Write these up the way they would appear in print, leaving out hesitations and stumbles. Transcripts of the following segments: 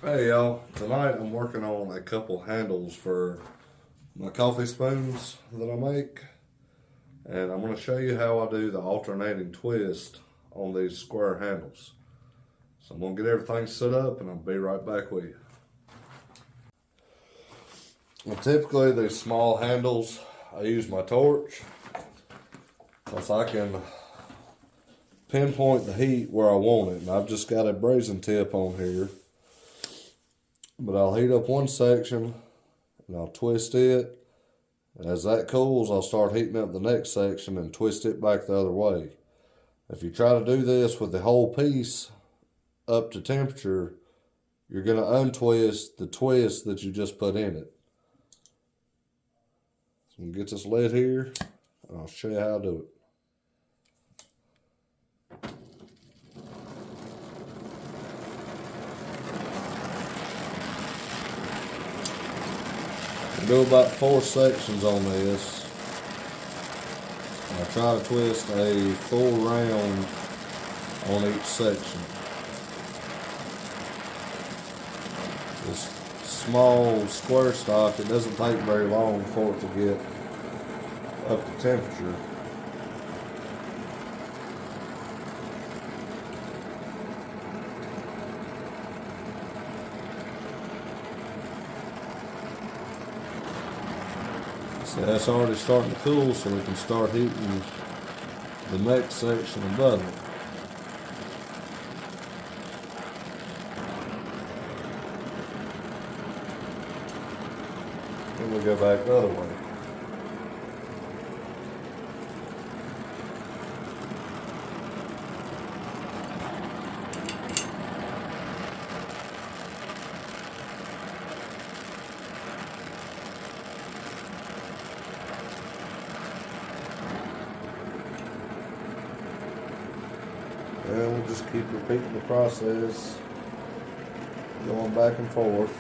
Hey y'all, tonight I'm working on a couple handles for my coffee spoons that I make, and I'm going to show you how I do the alternating twist on these square handles. So I'm going to get everything set up and I'll be right back with you. Well, typically these small handles, I use my torch because I can pinpoint the heat where I want it, and I've just got a brazen tip on here. But I'll heat up one section and I'll twist it. As that cools, I'll start heating up the next section and twist it back the other way. If you try to do this with the whole piece up to temperature, you're going to untwist the twist that you just put in it. So I'm going to get this lid here and I'll show you how to do it. I do about 4 sections on this. I try to twist a full round on each section. This small square stock, it doesn't take very long for it to get up to temperature. So that's already starting to cool, so we can start heating the next section above it. Then we go back the other way. And we'll just keep repeating the process, going back and forth.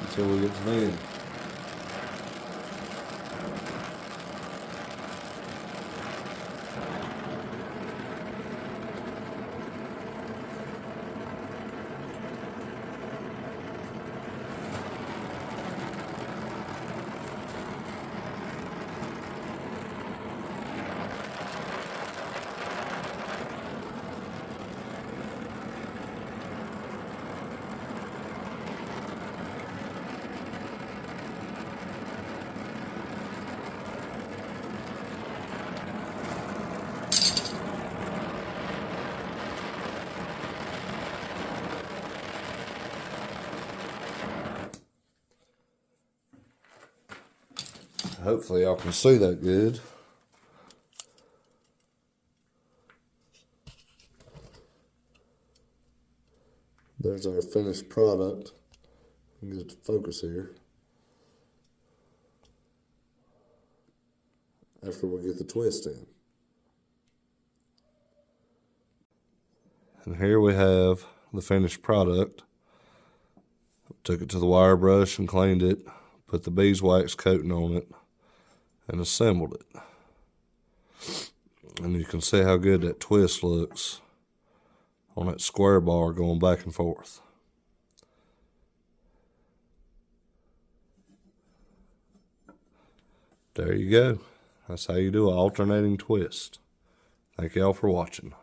Until we get to the end. Hopefully y'all can see that good. There's our finished product. Get it to focus here. After we get the twist in. And here we have the finished product. Took it to the wire brush and cleaned it. Put the beeswax coating on it. And assembled it. And you can see how good that twist looks on that square bar going back and forth. There you go. That's how you do an alternating twist. Thank y'all for watching.